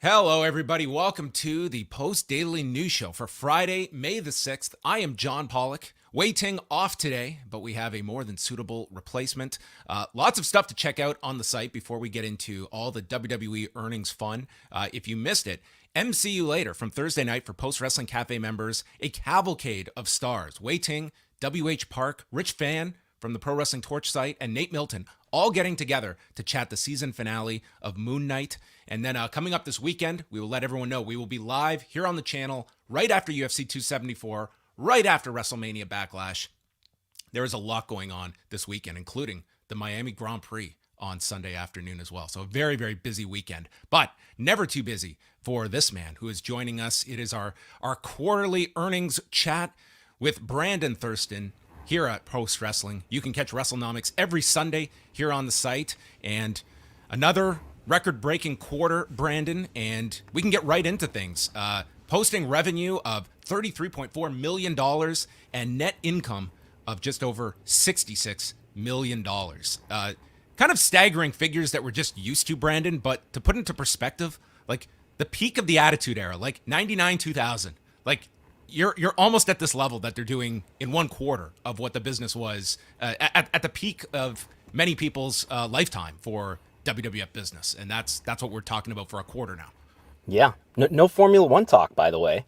Hello, everybody. Welcome to the Post Daily News Show for Friday, May the 6th. I am John Pollock, waiting off today, but we have a more than suitable replacement. Lots of stuff to check out on the site before we get into all the WWE earnings fun. If you missed it, MCU later from Thursday night for Post Wrestling Cafe members, a cavalcade of stars. Wei Ting, WH Park, Rich Fan from the Pro Wrestling Torch site, and Nate Milton all getting together to chat the season finale of Moon Knight. And then coming up this weekend, we will let everyone know we will be live here on the channel right after UFC 274, right after WrestleMania Backlash. There is a lot going on this weekend, including the Miami Grand Prix on Sunday afternoon as well. So a very, very busy weekend, but never too busy for this man who is joining us. It is our quarterly earnings chat with Brandon Thurston here at Post Wrestling. You can catch WrestleNomics every Sunday here on the site. And another record-breaking quarter, Brandon, and we can get right into things. Posting revenue of $33.4 million and net income of just over $66 million. Kind of staggering figures that we're just used to, Brandon, but to put into perspective, like the peak of the Attitude Era, like 99, 2000, like you're almost at this level that they're doing in one quarter of what the business was at the peak of many people's lifetime for WWF business. And that's what we're talking about for a quarter now. Yeah. No Formula One talk, by the way.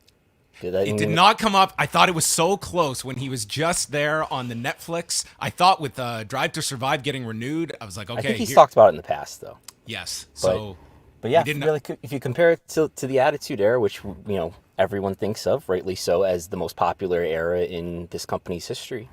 It did not come up. I thought it was so close when he was just there on the Netflix. I thought with Drive to Survive getting renewed, I was like, okay. I think he's talked about it in the past, though. Yes. But yeah, if you compare it to the Attitude Era, which, everyone thinks of, rightly so, as the most popular era in this company's history,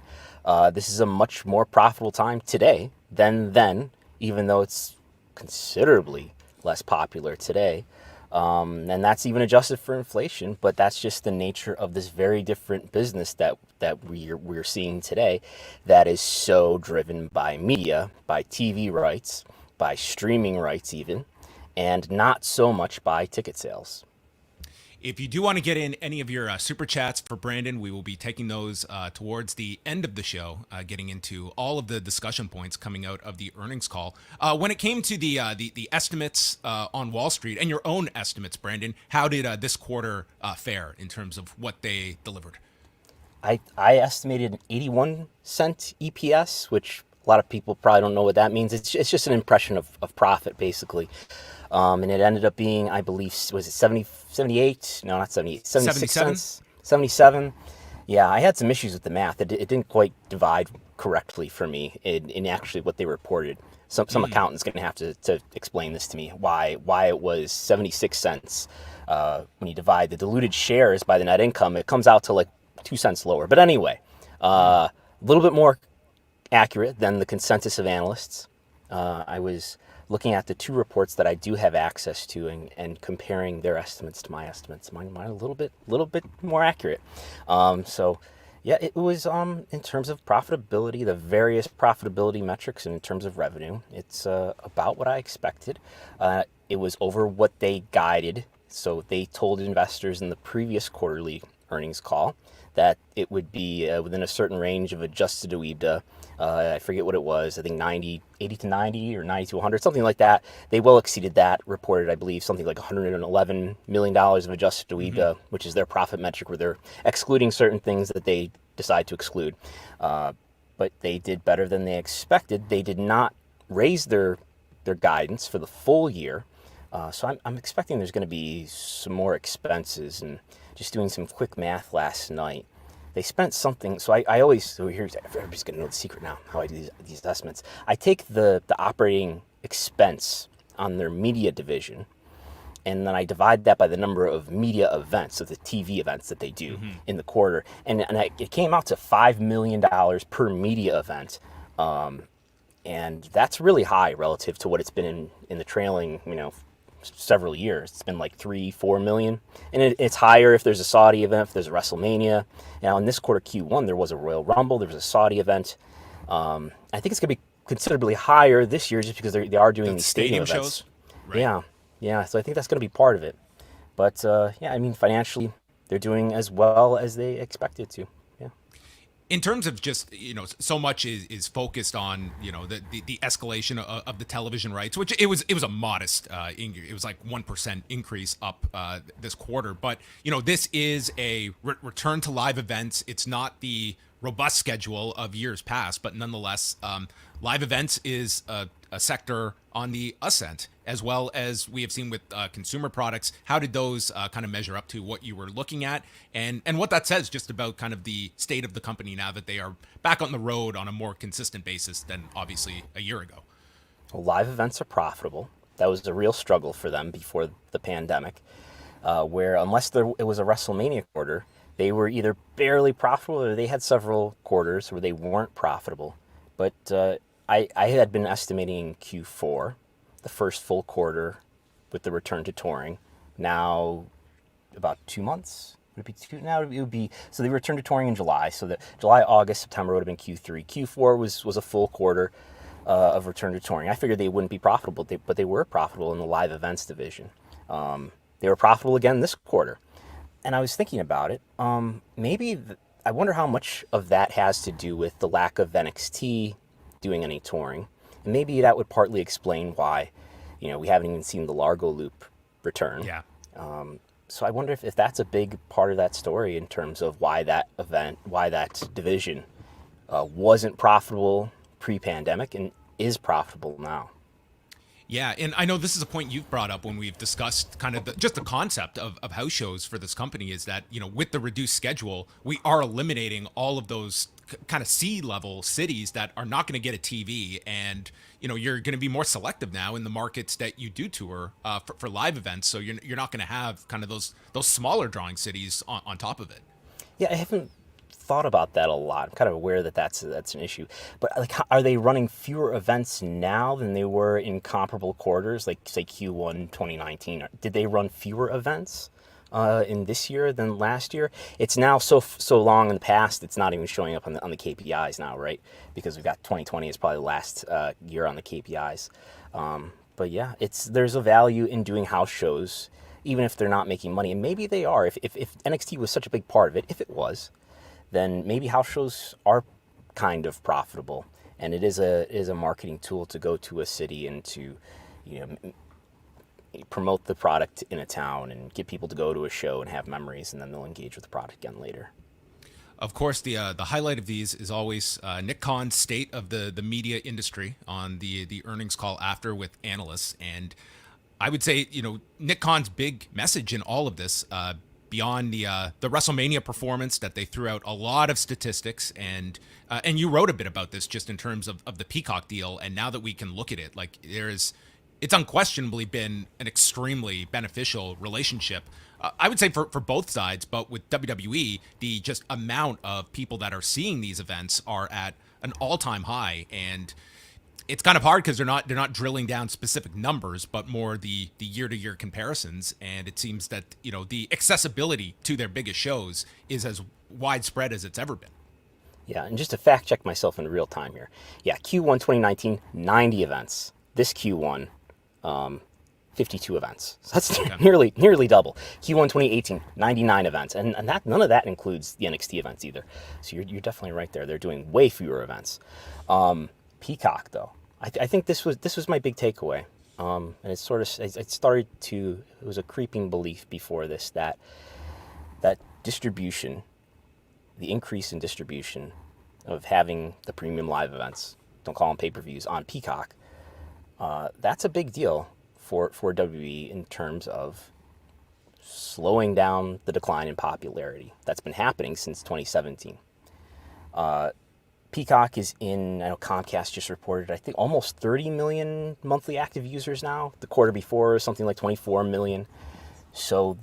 this is a much more profitable time today than then, even though it's considerably less popular today. And that's even adjusted for inflation, but that's just the nature of this very different business that we're seeing today that is so driven by media, by TV rights, by streaming rights even, and not so much by ticket sales. If you do want to get in any of your super chats for Brandon, we will be taking those towards the end of the show, getting into all of the discussion points coming out of the earnings call. When it came to the estimates on Wall Street and your own estimates, Brandon, how did this quarter fare in terms of what they delivered? I estimated an 81-cent EPS, which a lot of people probably don't know what that means. It's just an impression of profit, basically. And it ended up being, I believe, was it 78? No, not 78. 76 cents. 77. Yeah, I had some issues with the math. It didn't quite divide correctly for me in actually what they reported. Some accountant's going to have to explain this to me, why it was 76 cents. When you divide the diluted shares by the net income, it comes out to like 2 cents lower. But anyway, a little bit more accurate than the consensus of analysts. I was looking at the two reports that I do have access to and comparing their estimates to my estimates. Mine a little bit more accurate. So yeah, it was in terms of profitability, the various profitability metrics, and in terms of revenue, it's about what I expected. It was over what they guided. So they told investors in the previous quarterly earnings call that it would be within a certain range of adjusted EBITDA. I forget what it was. I think 80 to 90 or 90 to 100, something like that. They well exceeded that, reported, I believe, something like $111 million of adjusted EBITDA, which is their profit metric where they're excluding certain things that they decide to exclude. But they did better than they expected. They did not raise their guidance for the full year. So I'm expecting there's going to be some more expenses. And just doing some quick math last night, they spent something. So I always, so here's, everybody's going to know the secret now, how I do these estimates. I take the operating expense on their media division, and then I divide that by the number of media events, so the TV events that they do in the quarter. And it came out to $5 million per media event. And that's really high relative to what it's been in the trailing, several years. It's been like 3-4 million, and it's higher if there's a Saudi event, if there's a WrestleMania. Now in this quarter Q1 there was a Royal Rumble, there was a Saudi event. I think it's gonna be considerably higher this year just because they are doing these stadium events. Shows, right? Yeah. So I think that's gonna be part of it. But financially they're doing as well as they expected to. Yeah. In terms of just, so much is focused on, the escalation of the television rights, which it was a modest it was like 1% increase up this quarter. But this is a return to live events. It's not the robust schedule of years past, but nonetheless, live events is a sector on the ascent, as well as we have seen with consumer products. How did those kind of measure up to what you were looking at, and what that says just about kind of the state of the company now that they are back on the road on a more consistent basis than obviously a year ago? Well, live events are profitable. That was a real struggle for them before the pandemic, where unless it was a WrestleMania quarter, they were either barely profitable or they had several quarters where they weren't profitable. But I had been estimating Q4, the first full quarter with the return to touring. Now, about 2 months. Would it be two? Now it would be, so they returned to touring in July. So that July, August, September would have been Q3. Q4 was a full quarter of return to touring. I figured they wouldn't be profitable, but they were profitable in the live events division. They were profitable again this quarter. And I was thinking about it. I wonder how much of that has to do with the lack of NXT doing any touring. And maybe that would partly explain why, we haven't even seen the Largo Loop return. Yeah. So I wonder if that's a big part of that story in terms of why that division wasn't profitable pre-pandemic and is profitable now. Yeah, and I know this is a point you've brought up when we've discussed kind of just the concept of house shows for this company, is that, with the reduced schedule, we are eliminating all of those kind of C-level cities that are not going to get a TV, and, you're going to be more selective now in the markets that you do tour for live events, so you're not going to have kind of those smaller drawing cities on top of it. Yeah, I haven't thought about that a lot. I'm kind of aware that that's an issue. But like, are they running fewer events now than they were in comparable quarters, like say Q1 2019? Did they run fewer events in this year than last year? It's now so long in the past, it's not even showing up on the KPIs now, right? Because we've got 2020 is probably the last year on the KPIs. But yeah, there's a value in doing house shows, even if they're not making money. And maybe they are. If NXT was such a big part of it, if it was, then maybe house shows are kind of profitable, and it is a marketing tool to go to a city and to, promote the product in a town and get people to go to a show and have memories, and then they'll engage with the product again later. Of course, the highlight of these is always Nick Khan's state of the media industry on the earnings call after with analysts, and I would say Nick Khan's big message in all of this. Beyond the WrestleMania performance, that they threw out a lot of statistics, and you wrote a bit about this just in terms of the Peacock deal, and now that we can look at it, like it's unquestionably been an extremely beneficial relationship. I would say for both sides, but with WWE, the just amount of people that are seeing these events are at an all-time high, and it's kind of hard because they're not drilling down specific numbers, but more the year-to-year comparisons. And it seems that the accessibility to their biggest shows is as widespread as it's ever been. Yeah, and just to fact check myself in real time here. Yeah, Q1 2019, 90 events. This Q1, 52 events. So that's nearly double. Q1 2018, 99 events, and that none of that includes the NXT events either. So you're definitely right there. They're doing way fewer events. Peacock, though, I think this was my big takeaway, and it was a creeping belief before this that distribution, the increase in distribution of having the premium live events, don't call them pay-per-views, on Peacock, that's a big deal for WWE in terms of slowing down the decline in popularity that's been happening since 2017. Peacock is I know Comcast just reported, I think, almost 30 million monthly active users now. The quarter before, something like 24 million. So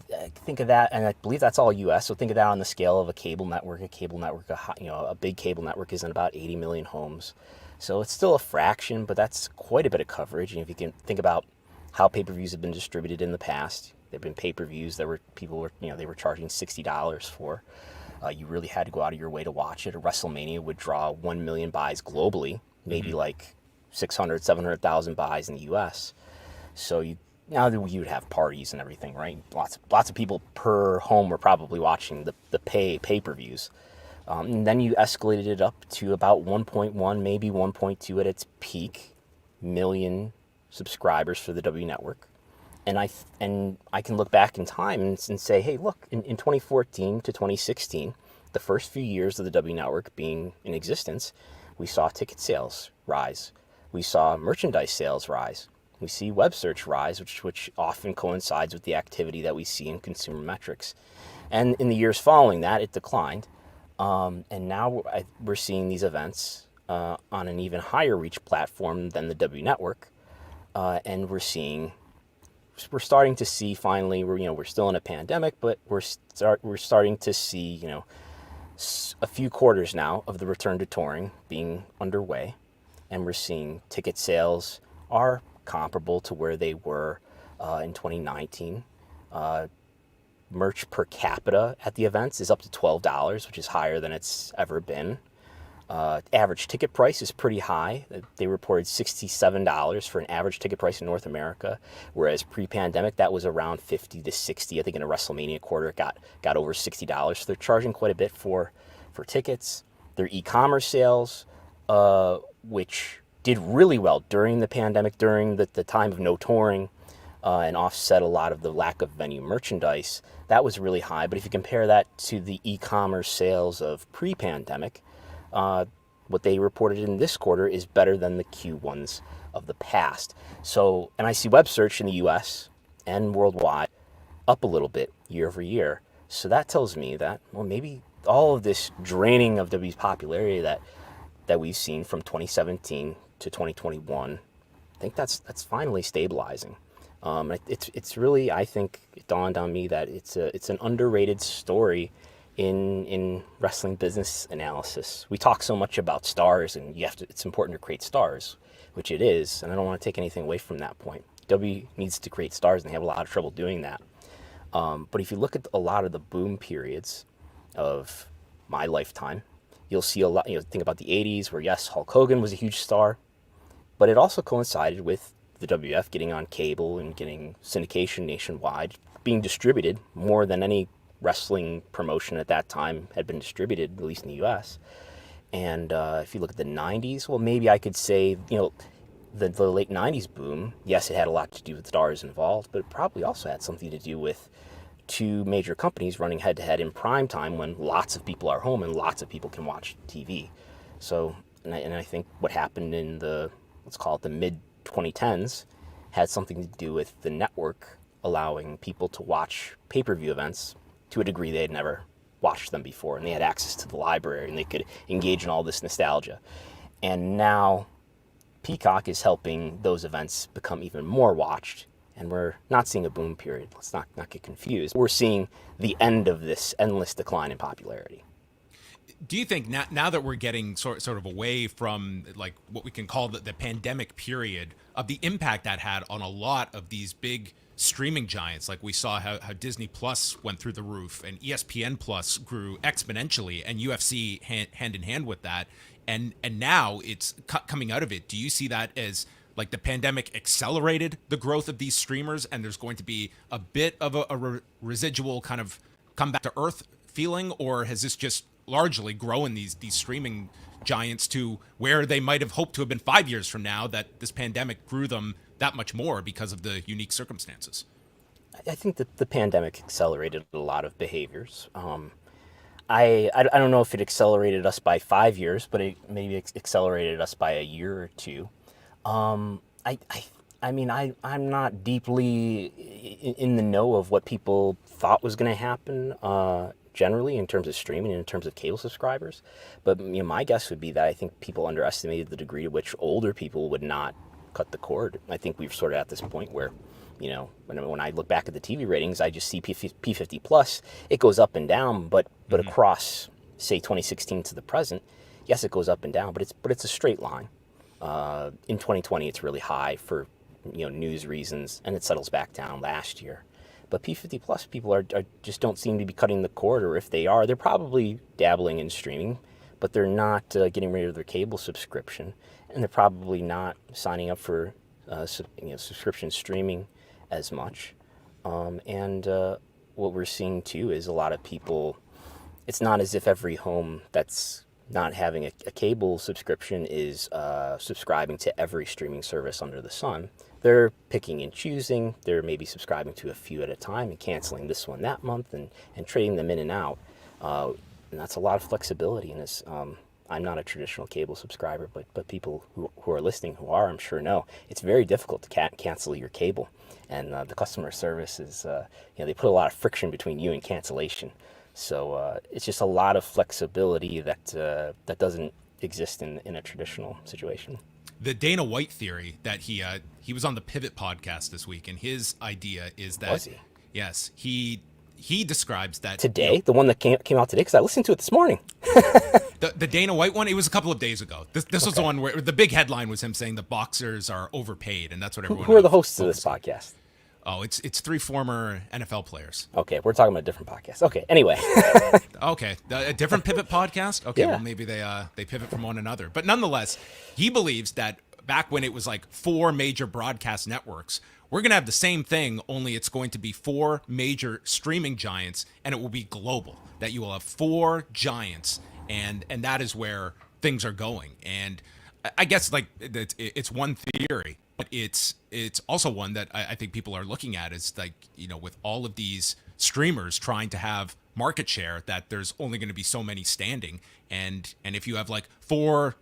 think of that, and I believe that's all U.S. So think of that on the scale of a cable network. A big cable network is in about 80 million homes. So it's still a fraction, but that's quite a bit of coverage. And if you can think about how pay-per-views have been distributed in the past, there've been pay-per-views that they were charging $60 for. You really had to go out of your way to watch it. A WrestleMania would draw 1 million buys globally, maybe like 600, 700,000 buys in the U.S. So you would have parties and everything, right? Lots of people per home were probably watching the pay-per-views. And then you escalated it up to about 1.1, maybe 1.2 at its peak million subscribers for the W Network. And I can look back in time and say, hey, look, in 2014 to 2016, the first few years of the W Network being in existence, we saw ticket sales rise. We saw merchandise sales rise. We see web search rise, which often coincides with the activity that we see in consumer metrics. And in the years following that, it declined. And now we're seeing these events on an even higher reach platform than the W Network. And we're starting to see finally, we're still in a pandemic, but we're starting to see, a few quarters now of the return to touring being underway. And we're seeing ticket sales are comparable to where they were in 2019. Merch per capita at the events is up to $12, which is higher than it's ever been. Average ticket price is pretty high. They reported $67 for an average ticket price in North America, whereas pre-pandemic that was around $50 to $60. I think in a WrestleMania quarter it got over $60. So they're charging quite a bit for tickets. Their e-commerce sales, which did really well during the pandemic, during the time of no touring, and offset a lot of the lack of venue merchandise. That was really high. But if you compare that to the e-commerce sales of pre-pandemic, what they reported in this quarter is better than the Q1s of the past. So, and I see web search in the US and worldwide up a little bit year over year. So that tells me that, well, maybe all of this draining of W's popularity that we've seen from 2017 to 2021, I think that's finally stabilizing. It's really, I think it dawned on me that it's an underrated story in wrestling business analysis. We talk so much about stars, and it's important to create stars, which it is, and I don't want to take anything away from that point. W needs to create stars, and they have a lot of trouble doing that. But if you look at a lot of the boom periods of my lifetime, you'll see a lot, think about the 80s where, yes, Hulk Hogan was a huge star, but it also coincided with the WF getting on cable and getting syndication nationwide, being distributed more than any wrestling promotion at that time had been distributed, at least in the US. And if you look at the 90s, well, maybe I could say, the late 90s boom, yes, it had a lot to do with stars involved, but it probably also had something to do with two major companies running head-to-head in prime time when lots of people are home and lots of people can watch TV. So, and I think what happened in let's call it the mid-2010s, had something to do with the network allowing people to watch pay-per-view events to a degree they had never watched them before, and they had access to the library, and they could engage in all this nostalgia. And now Peacock is helping those events become even more watched, and we're not seeing a boom period. Let's not get confused. We're seeing the end of this endless decline in popularity. Do you think now that we're getting sort of away from like what we can call the pandemic period, of the impact that had on a lot of these big streaming giants, like we saw how Disney Plus went through the roof and ESPN Plus grew exponentially, and UFC hand in hand with that, and now it's coming out of it? Do you see that as like the pandemic accelerated the growth of these streamers, and there's going to be a bit of a residual kind of come back to earth feeling, or has this just largely grown these streaming giants to where they might have hoped to have been 5 years from now, that this pandemic grew them that much more because of the unique circumstances? I think that the pandemic accelerated a lot of behaviors. I don't know if it accelerated us by 5 years, but it maybe accelerated us by a year or two. I'm not deeply in the know of what people thought was going to happen generally in terms of streaming and in terms of cable subscribers. But my guess would be that I think people underestimated the degree to which older people would not cut the cord. I think we've sort of at this point where, when I look back at the TV ratings, I just see P50 plus. It goes up and down, but across, say, 2016 to the present, yes, it goes up and down, but it's a straight line. In 2020, it's really high for news reasons, and it settles back down last year. But P50 plus people are just don't seem to be cutting the cord, or if they are, they're probably dabbling in streaming, but they're not getting rid of their cable subscription, and they're probably not signing up for subscription streaming as much. And what we're seeing too is a lot of people it's not as if every home that's not having a cable subscription is subscribing to every streaming service under the sun. They're picking and choosing. They're maybe subscribing to a few at a time and canceling this one that month and trading them in and out. And that's a lot of flexibility in this. I'm not a traditional cable subscriber, but people who are listening who are, I'm sure know, it's very difficult to cancel your cable. And the customer service is, they put a lot of friction between you and cancellation. So it's just a lot of flexibility that doesn't exist in a traditional situation. The Dana White theory that he was on the Pivot podcast this week, and his idea is that Was he? Yes, he describes that Today, the one that came out today, because I listened to it this morning. The Dana White one, it was a couple of days ago. This was the one where the big headline was him saying the boxers are overpaid, and that's what everyone. Who are the hosts of this podcast? Oh, it's three former NFL players. Okay, we're talking about a different podcast. Okay, anyway. Okay, a different Pivot podcast. Okay, Yeah. well maybe they pivot from one another, but nonetheless, he believes that back when it was like 4 major broadcast networks, we're gonna have the same thing, only it's going to be 4 major streaming giants, and it will be global. That you will have 4 giants, and that is where things are going. And I guess like it's one theory, but it's also one that I think people are looking at is like, with all of these streamers trying to have market share, that there's only going to be so many standing, and if you have like 4,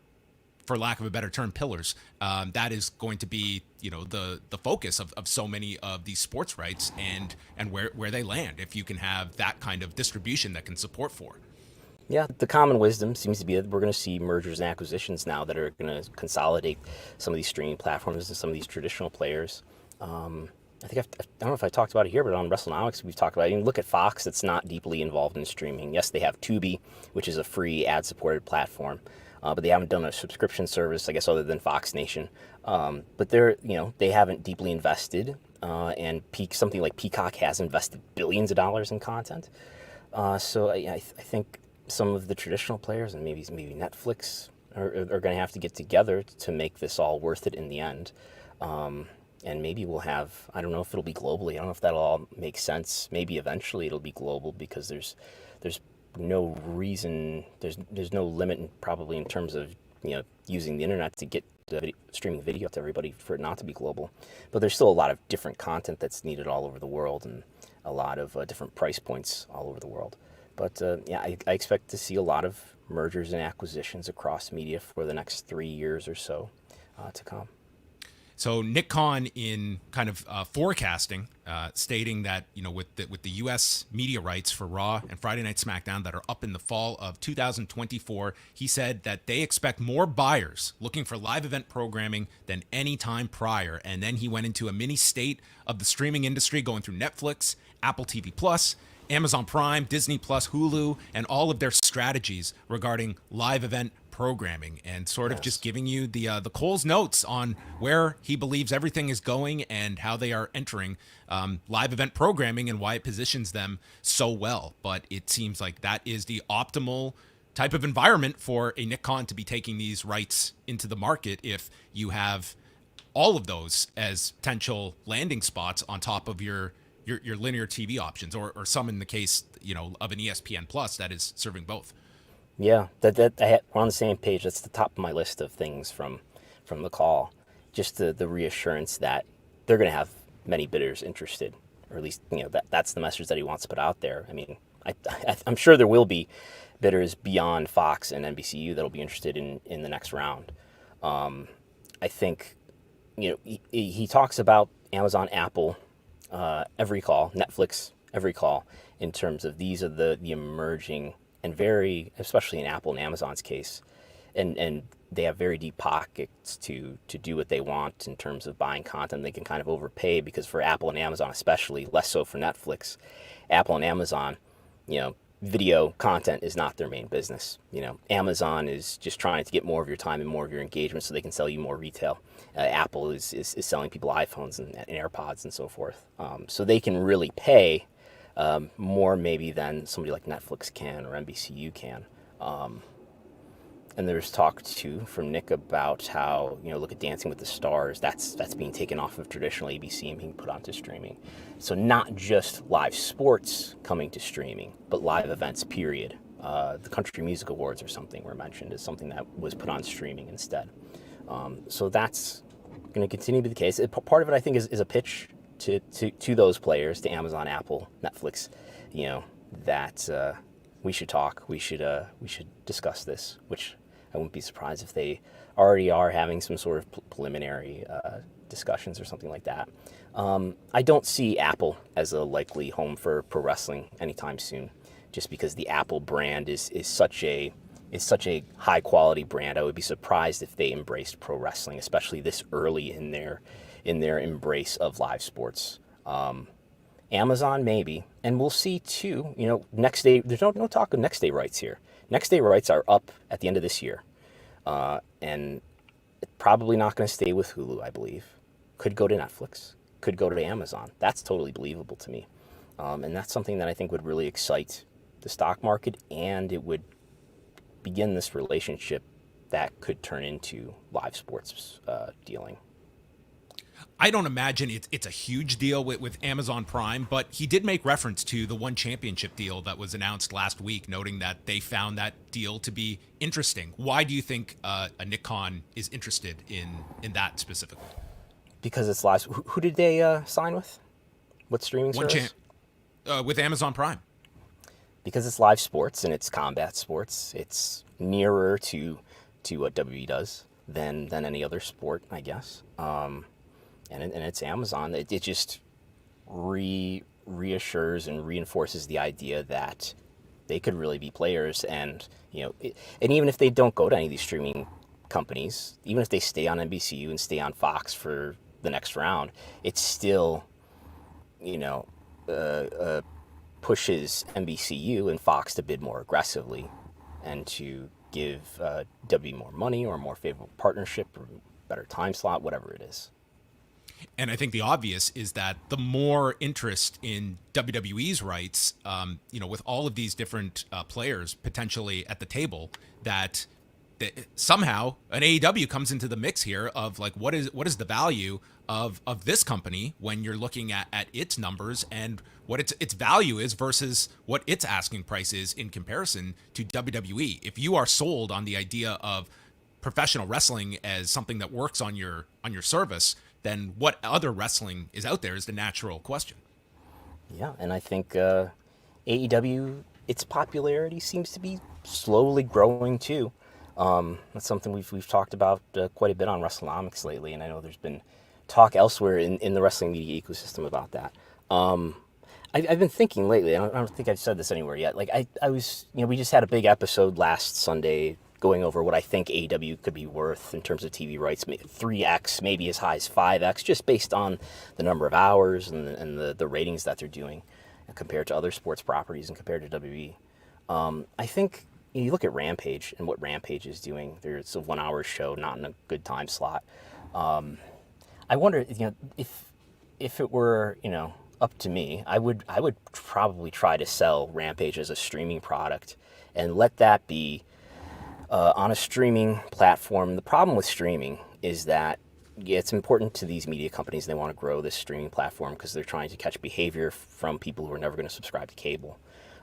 for lack of a better term, pillars, that is going to be the focus of so many of these sports rights and where they land, if you can have that kind of distribution that can support 4. Yeah, the common wisdom seems to be that we're going to see mergers and acquisitions now that are going to consolidate some of these streaming platforms and some of these traditional players. I don't know if I talked about it here, but on WrestleNomics we've talked about it. You can look at Fox that's not deeply involved in streaming. Yes, they have Tubi, which is a free ad-supported platform, but they haven't done a subscription service, I guess, other than Fox Nation. But they haven't deeply invested, and something like Peacock has invested billions of dollars in content. So I think some of the traditional players and maybe Netflix are going to have to get together to make this all worth it in the end. And maybe we'll have, I don't know if it'll be globally. I don't know if that'll all make sense. Maybe eventually it'll be global, because there's no reason, there's no limit probably in terms of using the internet to get streaming video to everybody for it not to be global. But there's still a lot of different content that's needed all over the world, and a lot of different price points all over the world. But I expect to see a lot of mergers and acquisitions across media for the next 3 years or so to come. So Nick Khan, in kind of forecasting, stating that with the U.S. media rights for Raw and Friday Night SmackDown that are up in the fall of 2024, he said that they expect more buyers looking for live event programming than any time prior. And then he went into a mini state of the streaming industry, going through Netflix, Apple TV Plus, Amazon Prime, Disney Plus, Hulu, and all of their strategies regarding live event programming, and sort of just giving you the Cole's notes on where he believes everything is going and how they are entering live event programming and why it positions them so well. But it seems like that is the optimal type of environment for a Nick Khan to be taking these rights into the market, if you have all of those as potential landing spots on top of your linear TV options, or some in the case of an ESPN Plus that is serving both. Yeah, we're on the same page. That's the top of my list of things from the call. Just the reassurance that they're going to have many bidders interested, or at least that's the message that he wants to put out there. I mean, I'm sure there will be bidders beyond Fox and NBCU that'll be interested in the next round. I think he talks about Amazon, Apple, every call, Netflix, every call, in terms of these are the emerging, and very, especially in Apple and Amazon's case, and they have very deep pockets to do what they want in terms of buying content. They can kind of overpay, because for Apple and Amazon especially, less so for Netflix, Apple and Amazon, video content is not their main business. Amazon is just trying to get more of your time and more of your engagement so they can sell you more retail. Apple is selling people iPhones and AirPods and so forth. So they can really pay more maybe than somebody like Netflix can or NBCU can. And there's talk too from Nick about how, look at Dancing with the Stars, that's being taken off of traditional ABC and being put onto streaming. So not just live sports coming to streaming, but live events, period. the Country Music Awards or something were mentioned as something that was put on streaming instead. So that's going to continue to be the case. Part of it, I think, is a pitch to those players, to Amazon, Apple, Netflix, that we should talk. We should discuss this, which I wouldn't be surprised if they already are having some sort of preliminary discussions or something like that. I don't see Apple as a likely home for pro wrestling anytime soon, just because the Apple brand is such a high quality brand. I would be surprised if they embraced pro wrestling, especially this early in their embrace of live sports. Amazon maybe, and we'll see too. Next day, there's no talk of next day rights here. Next day rights are up at the end of this year, and probably not going to stay with Hulu, I believe. Could go to Netflix, could go to Amazon. That's totally believable to me, and that's something that I think would really excite the stock market, and it would begin this relationship that could turn into live sports dealing. I don't imagine it's a huge deal with Amazon Prime, but he did make reference to the One Championship deal that was announced last week, noting that they found that deal to be interesting. Why do you think a Nick Khan is interested in that specifically? Because it's live. Who did they sign with? What streaming service? With Amazon Prime. Because it's live sports and it's combat sports. It's nearer to what WWE does than any other sport, I guess. And it's Amazon. It just reassures and reinforces the idea that they could really be players. And and even if they don't go to any of these streaming companies, even if they stay on NBCU and stay on Fox for the next round, it still pushes NBCU and Fox to bid more aggressively and to give WWE more money or a more favorable partnership or better time slot, whatever it is. And I think the obvious is that the more interest in WWE's rights, with all of these different players potentially at the table, that somehow an AEW comes into the mix here of like, what is the value of this company when you're looking at its numbers and what its value is versus what its asking price is in comparison to WWE. If you are sold on the idea of professional wrestling as something that works on your service, then what other wrestling is out there is the natural question. Yeah, and I think AEW, its popularity seems to be slowly growing too. That's something we've talked about quite a bit on WrestleNomics lately, and I know there's been talk elsewhere in the wrestling media ecosystem about that. I've been thinking lately, I don't think I've said this anywhere yet, like I was, we just had a big episode last Sunday going over what I think AEW could be worth in terms of TV rights, 3x, maybe as high as 5x, just based on the number of hours and the ratings that they're doing compared to other sports properties and compared to WWE. I think you look at Rampage and what Rampage is doing. It's a 1 hour show, not in a good time slot. I wonder, if it were, up to me, I would probably try to sell Rampage as a streaming product and let that be on a streaming platform. The problem with streaming is that it's important to these media companies. They want to grow this streaming platform because they're trying to catch behavior from people who are never going to subscribe to cable.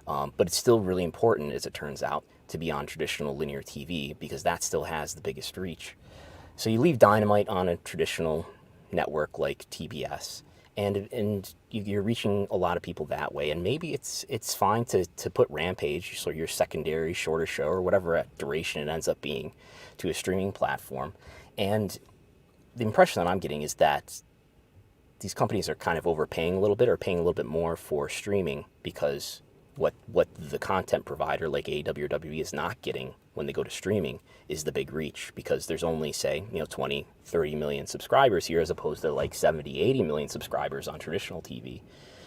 But it's still really important, as it turns out, to be on traditional linear TV because that still has the biggest reach. So you leave Dynamite on a traditional network like TBS, and you're reaching a lot of people that way. And maybe it's fine to put Rampage, so your secondary shorter show or whatever duration it ends up being, to a streaming platform. And the impression that I'm getting is that these companies are kind of overpaying a little bit or paying a little bit more for streaming because what the content provider like AEW or WWE is not getting when they go to streaming is the big reach, because there's only, say, 20, 30 million subscribers here as opposed to like 70, 80 million subscribers on traditional TV.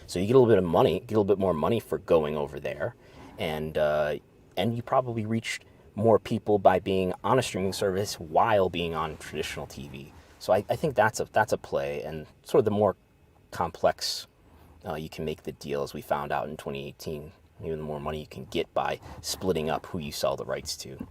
So you get a little bit of money, get a little bit more money for going over there, and you probably reach more people by being on a streaming service while being on traditional TV. So I think that's a play, and sort of the more complex you can make the deal, as we found out in 2018, even the more money you can get by splitting up who you sell the rights to.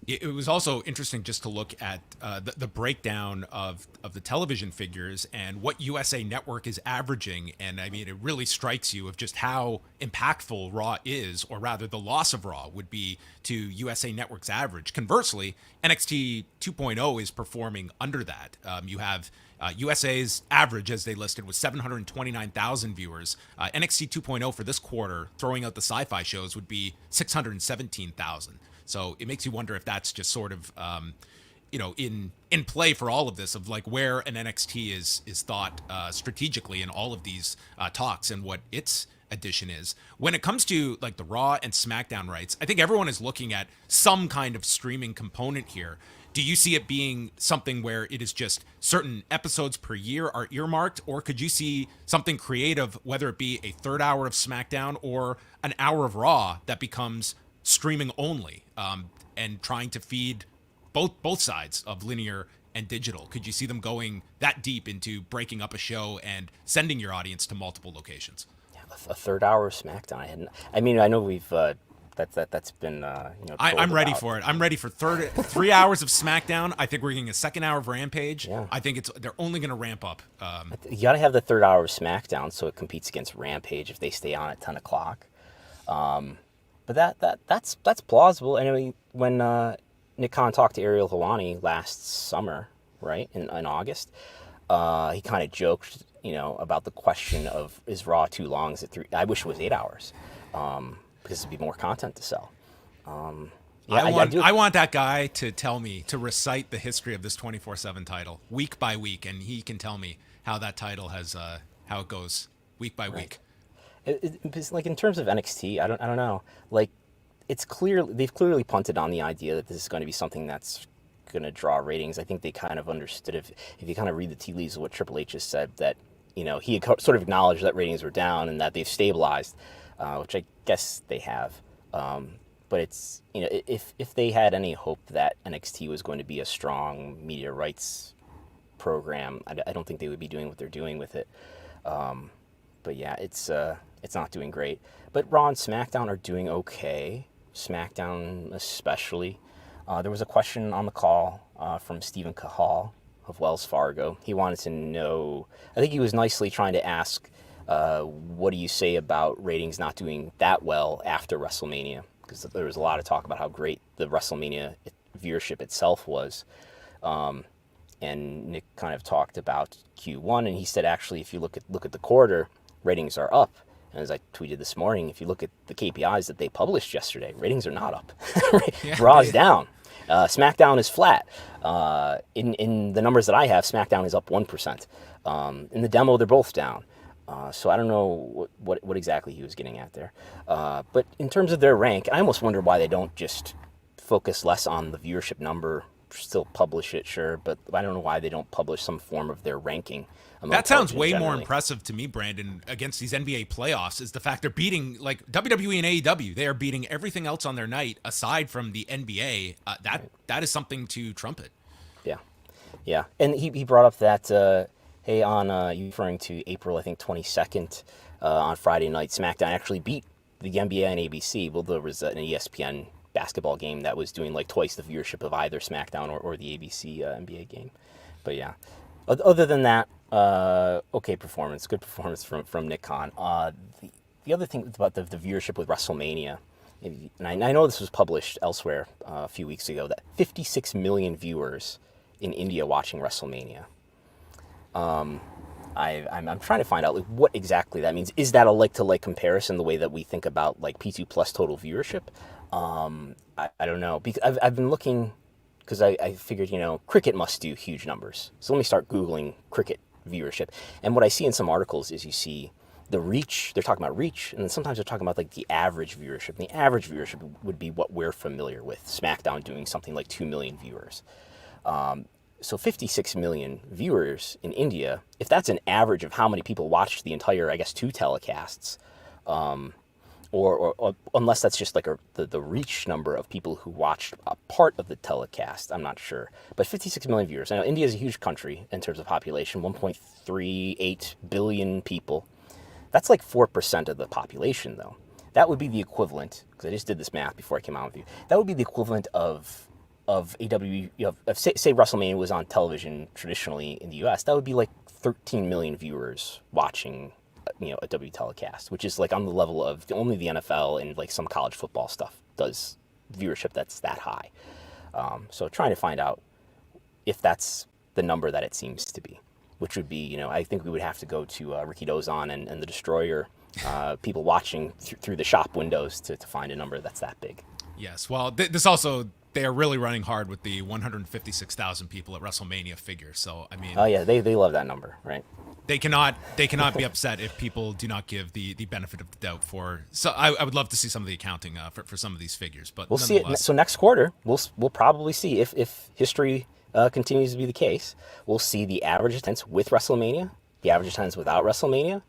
It was also interesting just to look at the breakdown of the television figures and what USA Network is averaging. And I mean, it really strikes you of just how impactful Raw is, or rather, the loss of Raw would be to USA Network's average. Conversely, NXT 2.0 is performing under that. You have USA's average, as they listed, was 729,000 viewers. NXT 2.0 for this quarter, throwing out the sci-fi shows, would be 617,000. So it makes you wonder if that's just sort of, in play for all of this, of like where an NXT is thought strategically in all of these talks and what its addition is. When it comes to like the Raw and SmackDown rights, I think everyone is looking at some kind of streaming component here. Do you see it being something where it is just certain episodes per year are earmarked, or could you see something creative, whether it be a third hour of SmackDown or an hour of Raw, that becomes streaming only, and trying to feed both sides of linear and digital? Could you see them going that deep into breaking up a show and sending your audience to multiple locations? Yeah, a third hour of SmackDown. I know we've that's been I'm ready about. for it. I'm ready for 3 hours of SmackDown. I think we're getting a second hour of Rampage. Yeah. I think they're only going to ramp up. You got to have the third hour of SmackDown so it competes against Rampage if they stay on at 10 o'clock. But that's plausible. And I mean, when Nick Khan talked to Ariel Helwani last summer, right, in August, he kind of joked, about the question of, is Raw too long? Is it 3? I wish it was 8 hours, because it'd be more content to sell. I want that guy to tell me, to recite the history of this 24/7 title week by week, and he can tell me how that title has how it goes week by week. It's like in terms of NXT, I don't know. Like, it's clear they've clearly punted on the idea that this is going to be something that's going to draw ratings. I think they kind of understood, if you kind of read the tea leaves of what Triple H has said, that he had sort of acknowledged that ratings were down and that they've stabilized, which I guess they have. But it's if they had any hope that NXT was going to be a strong media rights program, I don't think they would be doing what they're doing with it. But yeah, it's not doing great. But Raw and SmackDown are doing okay. SmackDown especially. There was a question on the call from Stephen Cahall of Wells Fargo. He wanted to know, I think he was nicely trying to ask, what do you say about ratings not doing that well after WrestleMania? Because there was a lot of talk about how great the WrestleMania viewership itself was. And Nick kind of talked about Q1, and he said, actually, if you look at the quarter, ratings are up. And as I tweeted this morning, if you look at the KPIs that they published yesterday, ratings are not up. Raw is down. SmackDown is flat. In the numbers that I have, SmackDown is up 1%. In the demo, they're both down. So I don't know what exactly he was getting at there. But in terms of their rank, I almost wonder why they don't just focus less on the viewership number, still publish it, sure, but I don't know why they don't publish some form of their ranking. That sounds way more impressive to me, Brandon, against these NBA playoffs, is the fact they're beating, like, WWE and AEW. They are beating everything else on their night aside from the NBA. That is something to trumpet. Yeah. And he brought up that, hey, on you referring to April, I think 22nd, on Friday night, SmackDown actually beat the NBA and ABC. Well, there was an ESPN basketball game that was doing like twice the viewership of either SmackDown or the ABC NBA game. But yeah, other than that, good performance from Nick Khan. The other thing about the viewership with WrestleMania, and I know this was published elsewhere a few weeks ago, that 56 million viewers in India watching WrestleMania. I'm trying to find out like what exactly that means. Is that a like-to-like comparison, the way that we think about like P2 Plus total viewership? I don't know, because I've been looking, because I figured, cricket must do huge numbers. So let me start Googling cricket viewership. And what I see in some articles is you see the reach, they're talking about reach, and then sometimes they're talking about like the average viewership. And the average viewership would be what we're familiar with, SmackDown doing something like 2 million viewers. So 56 million viewers in India, if that's an average of how many people watched the entire, I guess, 2 telecasts, or unless that's just like the reach number of people who watched a part of the telecast, I'm not sure. But 56 million viewers. I know India is a huge country in terms of population, 1.38 billion people. That's like 4% of the population, though. That would be the equivalent, because I just did this math before I came out with you, that would be the equivalent of of AW, if say WrestleMania was on television traditionally in the U.S., that would be like 13 million viewers watching, a W telecast, which is like on the level of only the NFL and like some college football stuff does viewership that's that high. So trying to find out if that's the number that it seems to be, which would be, I think we would have to go to Ricky Dozon and the Destroyer, people watching through the shop windows to find a number that's that big. Yes. Well, this also, they are really running hard with the 156,000 people at WrestleMania figure. So, I mean. Oh, yeah, they love that number, right? They cannot be upset if people do not give the benefit of the doubt for. So I would love to see some of the accounting for some of these figures, but we'll see it. So next quarter, we'll probably see if history continues to be the case. We'll see the average attendance with WrestleMania, the average attendance without WrestleMania.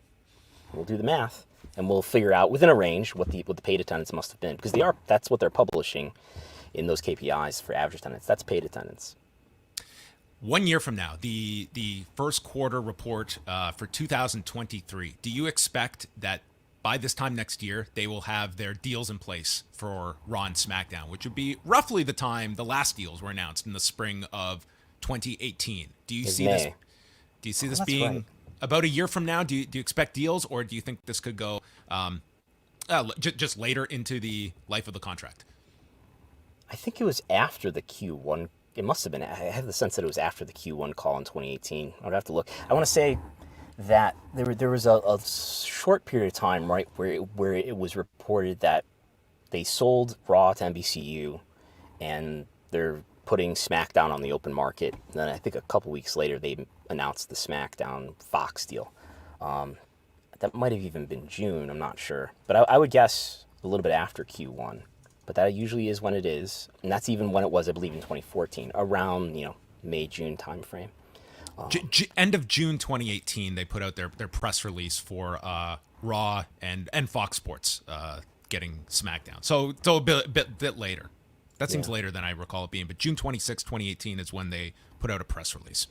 We'll do the math, and we'll figure out within a range what the paid attendance must have been, because that's what they're publishing in those KPIs for average attendance. That's paid attendance. 1 year from now, the first quarter report for 2023, do you expect that by this time next year, they will have their deals in place for Raw and SmackDown, which would be roughly the time the last deals were announced in the spring of 2018? Do you see this? Do you see this being right about a year from now? Do you expect deals, or do you think this could go just later into the life of the contract? I think it was after the Q1. It must have been. I have the sense that it was after the Q1 call in 2018. I would have to look. I want to say that there was a short period of time, right, where it was reported that they sold Raw to NBCU, and they're putting SmackDown on the open market. And then I think a couple weeks later they announced the SmackDown Fox deal. That might have even been June. I'm not sure, but I would guess a little bit after Q1. But that usually is when it is, and that's even when it was, I believe, in 2014, around May, June timeframe. End of June 2018, they put out their press release for Raw and Fox Sports getting SmackDown. So a bit later. That seems later than I recall it being, but June 26, 2018 is when they put out a press release.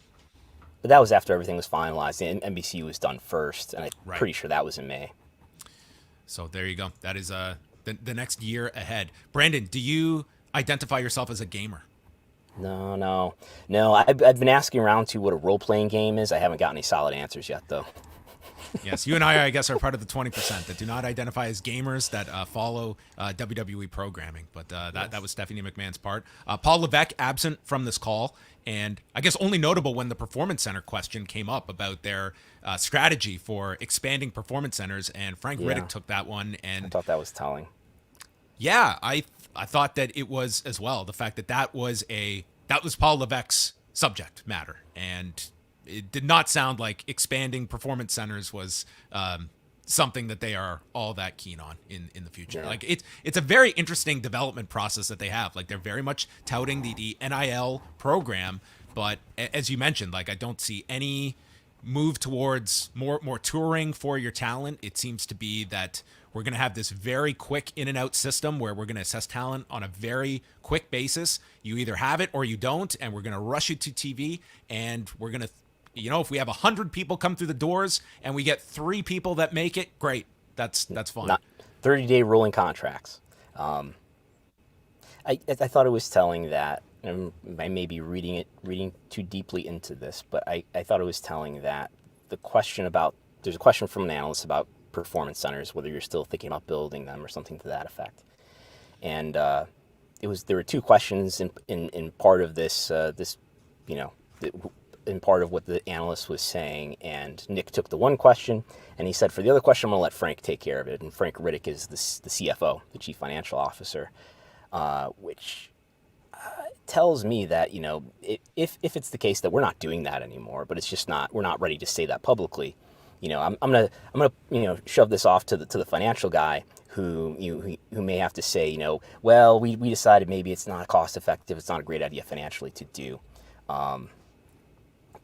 But that was after everything was finalized, and NBC was done first, and I'm pretty sure that was in May. So there you go. That is the next year ahead. Brandon, do you identify yourself as a gamer? No. I've been asking around to what a role-playing game is. I haven't got any solid answers yet, though. Yes, you and I guess, are part of the 20% that do not identify as gamers that follow WWE programming. But that was Stephanie McMahon's part. Paul Levesque absent from this call, and I guess only notable when the Performance Center question came up about their strategy for expanding performance centers, and Frank Riddick took that one. And I thought that was telling. Yeah, I thought that it was as well. The fact that was Paul Levesque's subject matter, and it did not sound like expanding performance centers was something that they are all that keen on in the future. Yeah. Like it's a very interesting development process that they have. Like they're very much touting the NIL program, but as you mentioned, like I don't see any move towards more touring for your talent. It seems to be that we're going to have this very quick in and out system where we're going to assess talent on a very quick basis. You either have it or you don't, and we're going to rush you to TV, and we're going to, if we have 100 people come through the doors and we get 3 people that make it, great. That's fine. Not 30-day rolling contracts. I thought it was telling that, and I may be reading too deeply into this, but I thought it was telling that there's a question from an analyst about performance centers, whether you're still thinking about building them or something to that effect. And there were 2 questions in part of this, in part of what the analyst was saying, and Nick took the one question, and he said, for the other question, I'm going to let Frank take care of it. And Frank Riddick is the CFO, the Chief Financial Officer, which tells me that, if it's the case that we're not doing that anymore, but it's just we're not ready to say that publicly, I'm gonna shove this off to the financial guy who may have to say, well, we decided maybe it's not cost effective, it's not a great idea financially to do.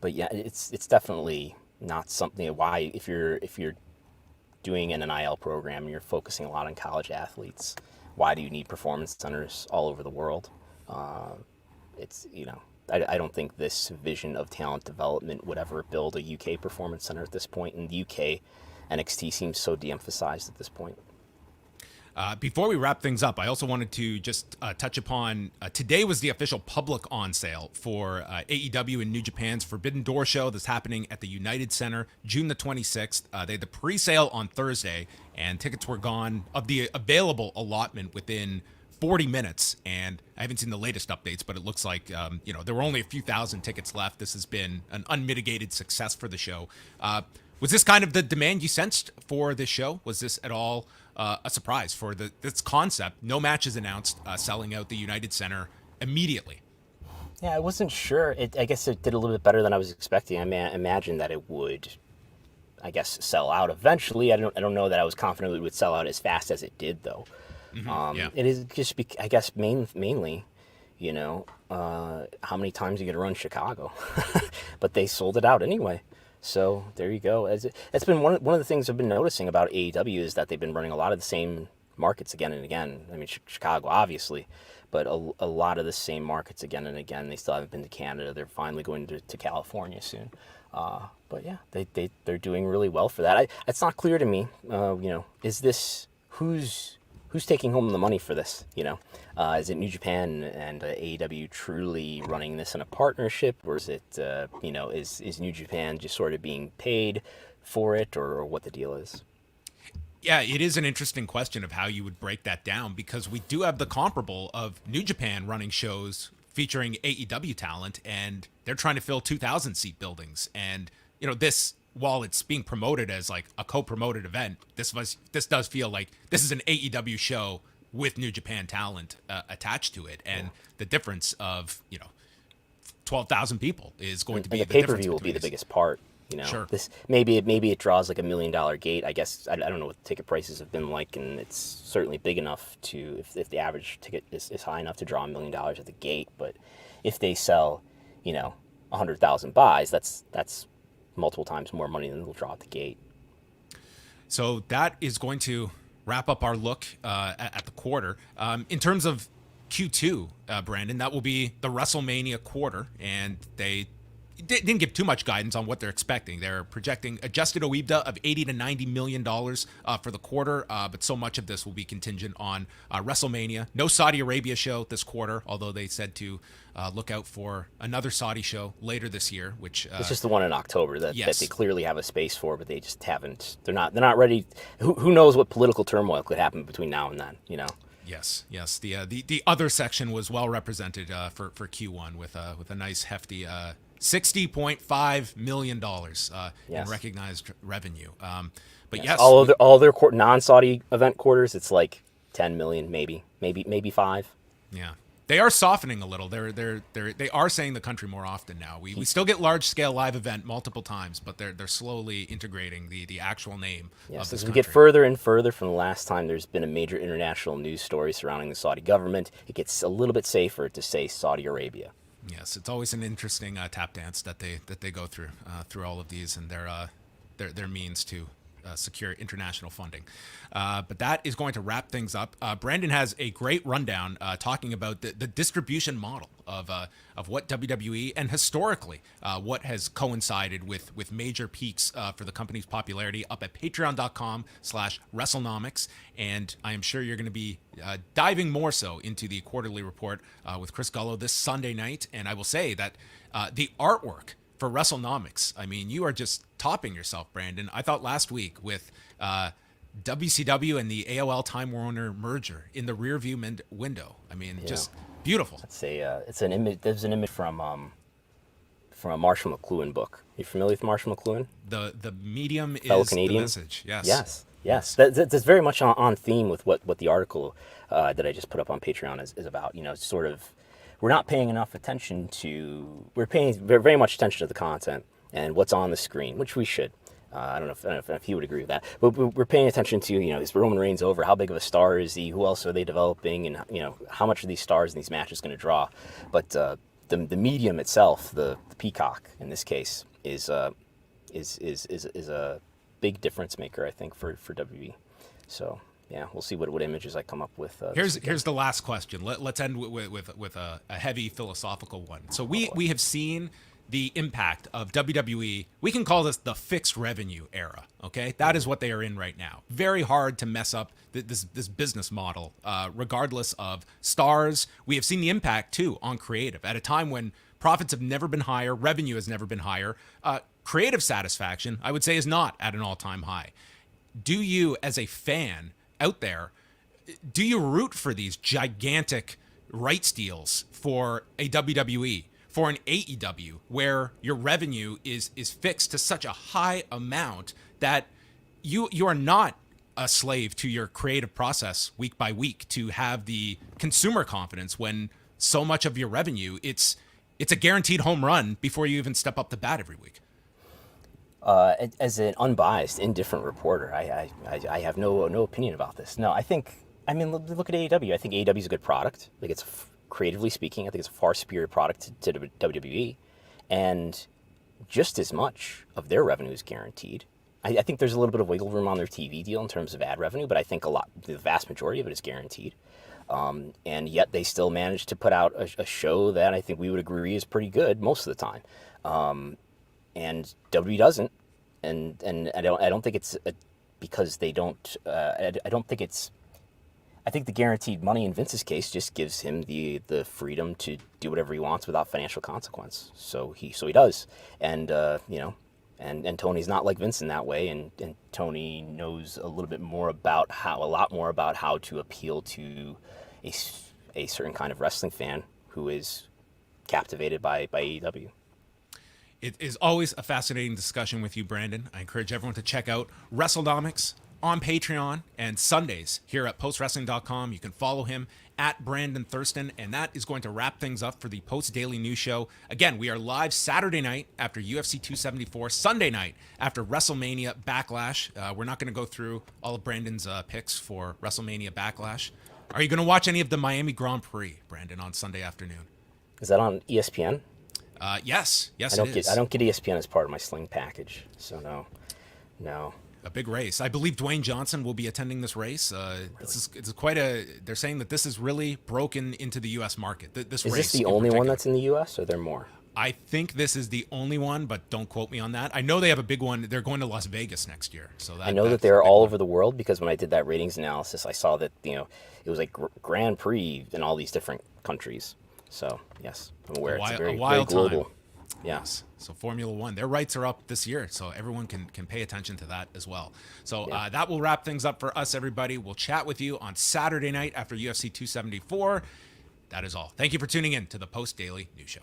But yeah, it's definitely not something. Why, if you're doing an NIL program and you're focusing a lot on college athletes, why do you need performance centers all over the world? I don't think this vision of talent development would ever build a UK performance center at this point. In the UK, NXT seems so de-emphasized at this point. Before we wrap things up, I also wanted to just touch upon today was the official public on sale for AEW and New Japan's Forbidden Door show that's happening at the United Center June the 26th. They had the pre-sale on Thursday, and tickets were gone of the available allotment within 40 minutes. And I haven't seen the latest updates, but it looks like there were only a few thousand tickets left. This has been an unmitigated success for the show. Was this kind of the demand you sensed for this show? Was this at all a surprise for this concept? No matches announced, selling out the United Center immediately. Yeah, I wasn't sure. I guess it did a little bit better than I was expecting. I imagine that it would, I guess, sell out eventually. I don't know that I was confident it would sell out as fast as it did, though. Yeah. It is just, I guess, mainly, how many times are you going to run Chicago? But they sold it out anyway. So there you go. It's been one of the things I've been noticing about AEW is that they've been running a lot of the same markets again and again. I mean, Chicago, obviously, but a lot of the same markets again and again. They still haven't been to Canada. They're finally going to California soon. But yeah, they're doing really well for that. It's not clear to me, is this, who's taking home the money for this? Is it New Japan and AEW truly running this in a partnership, or is it, is New Japan just sort of being paid for it, or what the deal is? Yeah, it is an interesting question of how you would break that down, because we do have the comparable of New Japan running shows featuring AEW talent, and they're trying to fill 2,000 seat buildings. And, this, while it's being promoted as like a co-promoted event, this does feel like this is an AEW show with New Japan talent attached to it, and the difference of 12,000 people is going to be the pay-per-view will be the biggest part. Sure. This maybe it draws like $1 million gate. I guess I don't know what the ticket prices have been like, and it's certainly big enough to if the average ticket is high enough to draw $1 million at the gate. But if they sell 100,000 buys, that's multiple times more money than they'll draw at the gate. So that is going to wrap up our look at the quarter. In terms of Q2, Brandon, that will be the WrestleMania quarter, and they didn't give too much guidance on what they're expecting. They're projecting adjusted OIBDA of $80 to $90 million for the quarter, but so much of this will be contingent on WrestleMania. No Saudi Arabia show this quarter, although they said to look out for another Saudi show later this year, which it's just the one in October that they clearly have a space for, but they just haven't. They're not ready. Who knows what political turmoil could happen between now and then? Yes. The other section was well represented for Q1 with a nice hefty $60.5 million in recognized revenue. But yes, all their non-Saudi event quarters, it's like 10 million, maybe 5. Yeah. They are softening a little. They are saying the country more often now. We still get large scale live event multiple times, but they're slowly integrating the actual name of this as we country. get further and further from the last time there's been a major international news story surrounding the Saudi government, it gets a little bit safer to say Saudi Arabia. Yes, it's always an interesting tap dance that they go through all of these and their means to secure international funding. But that is going to wrap things up. Brandon has a great rundown talking about the distribution model of what WWE and historically what has coincided with major peaks for the company's popularity up at patreon.com/WrestleNomics. And I am sure you're going to be diving more so into the quarterly report with Chris Gullo this Sunday night. And I will say that the artwork for WrestleNomics, I mean, you are just topping yourself, Brandon. I thought last week with WCW and the AOL Time Warner merger in the rearview window. I mean, just beautiful. It's an image. There's an image from a Marshall McLuhan book. You familiar with Marshall McLuhan? The medium Fellow is Canadian? the message. Yes. That's very much on theme with what the article that I just put up on Patreon is about. Sort of. We're not paying enough attention to. We're paying very much attention to the content and what's on the screen, which we should. I don't know if he would agree with that, but we're paying attention to is Roman Reigns over? How big of a star is he? Who else are they developing? And how much are these stars in these matches going to draw? But the medium itself, the Peacock in this case, is a big difference maker, I think, for WWE. So. Yeah, we'll see what images I come up with. Here's the last question. Let's end with a heavy philosophical one. So we have seen the impact of WWE. We can call this the fixed revenue era, okay? That is what they are in right now. Very hard to mess up this business model, regardless of stars. We have seen the impact, too, on creative. At a time when profits have never been higher, revenue has never been higher, creative satisfaction, I would say, is not at an all-time high. Do you, as a fan out there, do you root for these gigantic rights deals for a WWE, for an AEW, where your revenue is fixed to such a high amount that you are not a slave to your creative process week by week to have the consumer confidence when so much of your revenue, it's a guaranteed home run before you even step up the bat every week? As an unbiased, indifferent reporter, I have no opinion about this. No, I mean, look at AEW. I think AEW is a good product. Like, it's creatively speaking, I think it's a far superior product to WWE, and just as much of their revenue is guaranteed. I think there's a little bit of wiggle room on their TV deal in terms of ad revenue, but I think the vast majority of it is guaranteed. And yet they still manage to put out a show that I think we would agree is pretty good most of the time. And WWE doesn't, and I don't think it's because they don't. I don't think it's. I think the guaranteed money in Vince's case just gives him the freedom to do whatever he wants without financial consequence. So he does, and and Tony's not like Vince in that way, and Tony knows a lot more about how to appeal to a certain kind of wrestling fan who is captivated by AEW. It is always a fascinating discussion with you, Brandon. I encourage everyone to check out WrestleNomics on Patreon and Sundays here at postwrestling.com. You can follow him at Brandon Thurston, and that is going to wrap things up for the Post Daily News Show. Again, we are live Saturday night after UFC 274, Sunday night after WrestleMania Backlash. We're not going to go through all of Brandon's picks for WrestleMania Backlash. Are you going to watch any of the Miami Grand Prix, Brandon, on Sunday afternoon? Is that on ESPN? Yes, I don't get ESPN as part of my Sling package, so no. A big race. I believe Dwayne Johnson will be attending this race. It's quite a. They're saying that this is really broken into the U.S. market. This is race this the only one that's in the U.S. or are there more? I think this is the only one, but don't quote me on that. I know they have a big one. They're going to Las Vegas next year, so I know that they're all over the world because when I did that ratings analysis, I saw that it was like Grand Prix in all these different countries. So yes, I'm aware it's very global. Time. Yes. So Formula One, their rights are up this year, so everyone can pay attention to that as well. So that will wrap things up for us, everybody. We'll chat with you on Saturday night after UFC 274. That is all. Thank you for tuning in to the Post Daily News Show.